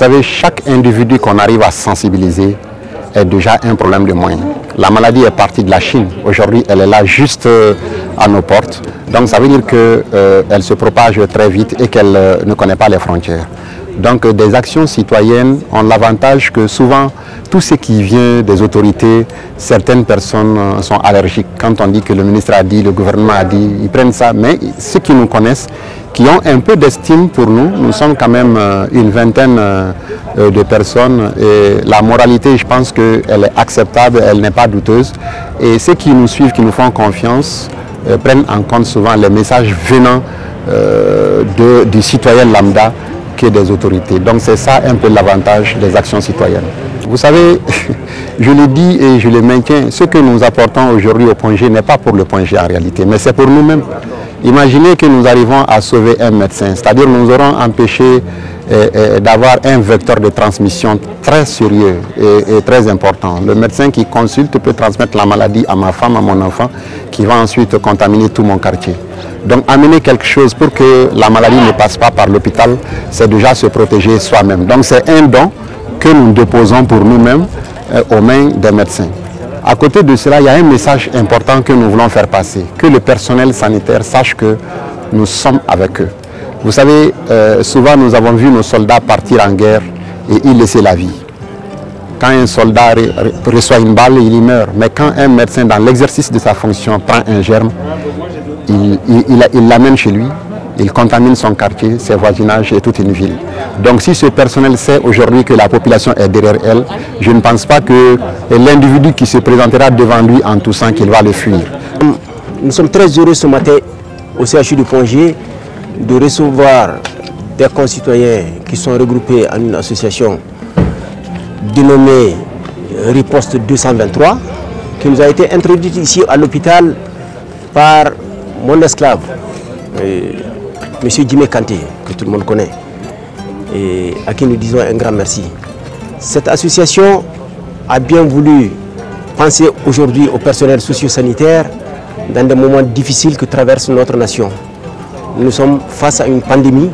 savez, chaque individu qu'on arrive à sensibiliser est déjà un problème de moyens. La maladie est partie de la Chine. Aujourd'hui, elle est là juste à nos portes. Donc ça veut dire qu'elle se propage très vite et qu'elle ne connaît pas les frontières. Donc des actions citoyennes ont l'avantage que souvent, tout ce qui vient des autorités, certaines personnes sont allergiques. Quand on dit que le ministre a dit, le gouvernement a dit, ils prennent ça. Mais ceux qui nous connaissent, qui ont un peu d'estime pour nous, nous sommes quand même une vingtaine de personnes. Et la moralité, je pense qu'elle est acceptable, elle n'est pas douteuse. Et ceux qui nous suivent, qui nous font confiance, prennent en compte souvent les messages venant du citoyen lambda que des autorités. Donc c'est ça un peu l'avantage des actions citoyennes. Vous savez, je le dis et je le maintiens, ce que nous apportons aujourd'hui au point G n'est pas pour le point G en réalité, mais c'est pour nous-mêmes. Imaginez que nous arrivons à sauver un médecin, c'est-à-dire nous aurons empêché d'avoir un vecteur de transmission très sérieux et très important. Le médecin qui consulte peut transmettre la maladie à ma femme, à mon enfant, qui va ensuite contaminer tout mon quartier. Donc amener quelque chose pour que la maladie ne passe pas par l'hôpital, c'est déjà se protéger soi-même. Donc c'est un don que nous déposons pour nous-mêmes aux mains des médecins. À côté de cela, il y a un message important que nous voulons faire passer, que le personnel sanitaire sache que nous sommes avec eux. Vous savez, souvent nous avons vu nos soldats partir en guerre et y laisser la vie. Quand un soldat reçoit une balle, il y meurt. Mais quand un médecin, dans l'exercice de sa fonction, prend un germe, il l'amène chez lui, il contamine son quartier, ses voisinages et toute une ville. Donc si ce personnel sait aujourd'hui que la population est derrière elle, je ne pense pas que l'individu qui se présentera devant lui en toussant qu'il va le fuir. Nous sommes très heureux ce matin au CHU de Point G de recevoir des concitoyens qui sont regroupés en une association dénommée Riposte 223, qui nous a été introduite ici à l'hôpital par mon esclave, M. Djimé Kanté, que tout le monde connaît, et à qui nous disons un grand merci. Cette association a bien voulu penser aujourd'hui au personnel socio-sanitaire dans des moments difficiles que traverse notre nation. Nous sommes face à une pandémie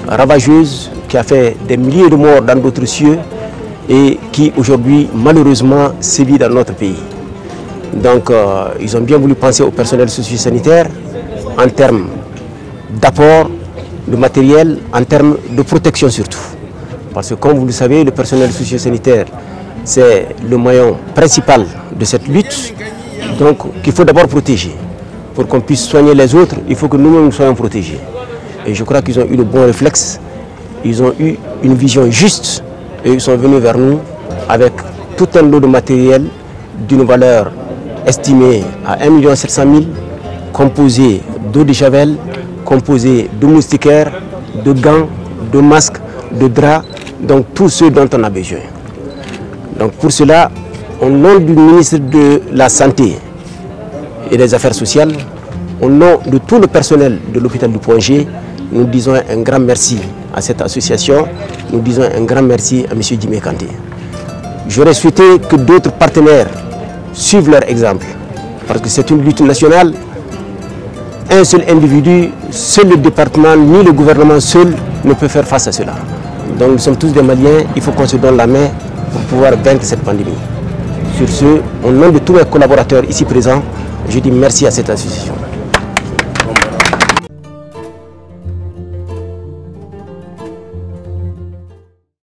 ravageuse qui a fait des milliers de morts dans d'autres cieux et qui aujourd'hui malheureusement sévit dans notre pays. Donc ils ont bien voulu penser au personnel socio-sanitaire en termes d'apport de matériel, en termes de protection surtout. Parce que comme vous le savez, le personnel socio-sanitaire, c'est le maillon principal de cette lutte, donc qu'il faut d'abord protéger. Pour qu'on puisse soigner les autres, il faut que nous-mêmes soyons protégés. Et je crois qu'ils ont eu le bon réflexe, ils ont eu une vision juste et ils sont venus vers nous avec tout un lot de matériel d'une valeur estimée à 1 700 000, composé d'eau de javel, composé de moustiquaires, de gants, de masques, de draps, donc tout ce dont on a besoin. Donc pour cela, au nom du ministre de la Santé et des Affaires sociales, au nom de tout le personnel de l'hôpital du Point G, nous disons un grand merci à cette association, nous disons un grand merci à M. Djimé Kanté. J'aurais souhaité que d'autres partenaires suivent leur exemple, parce que c'est une lutte nationale. Un seul individu, seul le département, ni le gouvernement seul ne peut faire face à cela. Donc nous sommes tous des Maliens, il faut qu'on se donne la main pour pouvoir vaincre cette pandémie. Sur ce, au nom de tous mes collaborateurs ici présents, je dis merci à cette association.